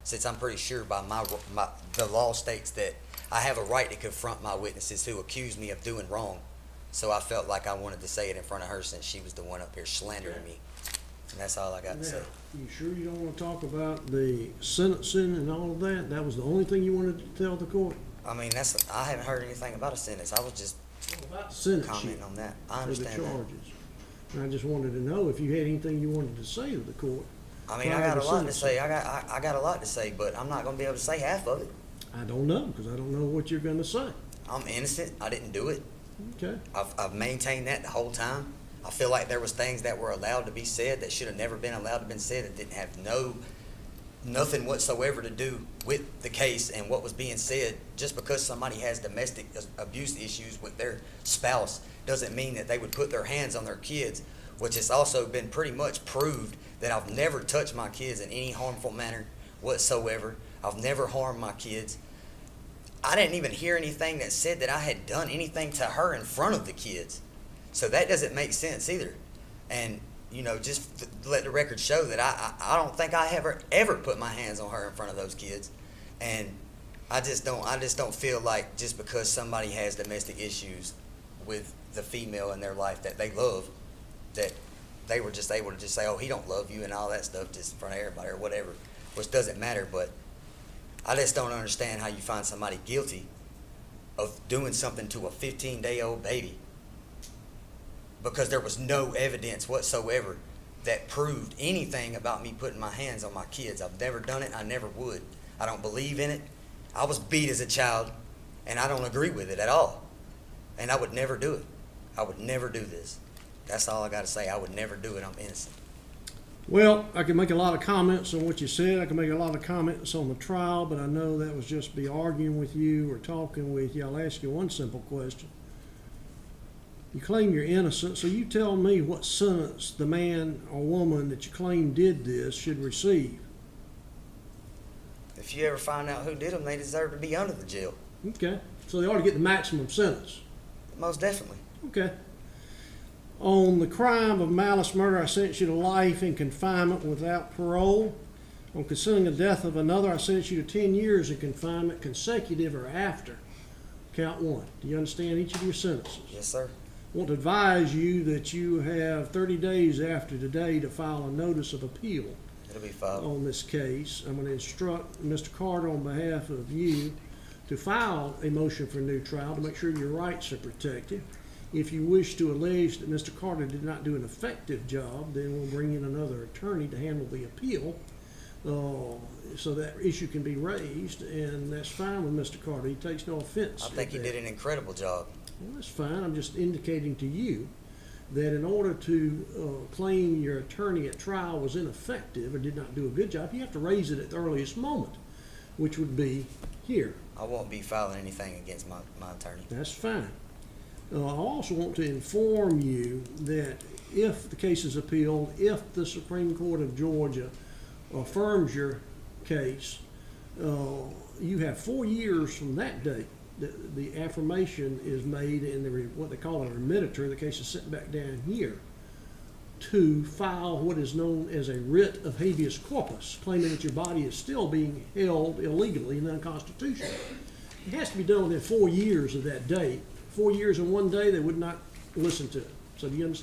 since I'm pretty sure by the law states that I have a right to confront my witnesses who accuse me of doing wrong. So I felt like I wanted to say it in front of her since she was the one up here slandering me. And that's all I got to say. You sure you don't want to talk about the sentencing and all of that? That was the only thing you wanted to tell the court? I mean, I haven't heard anything about a sentence. I was just About the sentence commenting on that. I for the understand that. charges. And I just wanted to know if you had anything you wanted to say to the court. I mean, I got a lot to say. I got a lot to say, but I'm not going to be able to say half of it. I don't know, because I don't know what you're going to say. I'm innocent. I didn't do it. Okay. I've maintained that the whole time. I feel like there was things that were allowed to be said that should have never been allowed to be said that didn't have nothing whatsoever to do with the case and what was being said. Just because somebody has domestic abuse issues with their spouse doesn't mean that they would put their hands on their kids, which has also been pretty much proved that I've never touched my kids in any harmful manner whatsoever. I've never harmed my kids. I didn't even hear anything that said that I had done anything to her in front of the kids. So that doesn't make sense either. And, you know, just to let the record show that I don't think I ever put my hands on her in front of those kids. And I just don't feel like just because somebody has domestic issues with the female in their life that they love, that they were just able to just say, oh, he don't love you and all that stuff just in front of everybody or whatever, which doesn't matter. But I just don't understand how you find somebody guilty of doing something to a 15-day-old baby because there was no evidence whatsoever that proved anything about me putting my hands on my kids. I've never done it. I never would. I don't believe in it. I was beat as a child, and I don't agree with it at all. And I would never do it. I would never do this. That's all I got to say. I would never do it. I'm innocent. Well, I can make a lot of comments on what you said. I can make a lot of comments on the trial, but I know that was just be arguing with you or talking with you. I'll ask you one simple question. You claim you're innocent, so you tell me what sentence the man or woman that you claim did this should receive. If you ever find out who did them, they deserve to be under the jail. Okay. So they ought to get the maximum sentence. Most definitely. Okay. On the crime of malice murder, I sentence you to life in confinement without parole. On concealing the death of another, I sentence you to 10 years in confinement, consecutive or after. Count one. Do you understand each of your sentences? Yes, sir. I want to advise you that you have 30 days after today to file a notice of appeal. It'll be filed on this case. I'm going to instruct Mr. Carter on behalf of you to file a motion for a new trial to make sure your rights are protected. If you wish to allege that Mr. Carter did not do an effective job, then we'll bring in another attorney to handle the appeal so that issue can be raised, and that's fine with Mr. Carter. He takes no offense. I think he did an incredible job. Well, that's fine. I'm just indicating to you that in order to claim your attorney at trial was ineffective or did not do a good job, you have to raise it at the earliest moment, which would be here. I won't be filing anything against my attorney. That's fine. I also want to inform you that if the case is appealed, if the Supreme Court of Georgia affirms your case, you have 4 years from that date. The affirmation is made in what they call a remitter. The case is sent back down here to file what is known as a writ of habeas corpus, claiming that your body is still being held illegally and unconstitutional. It has to be done within 4 years of that date. 4 years and 1 day, they would not listen to it. So do you understand?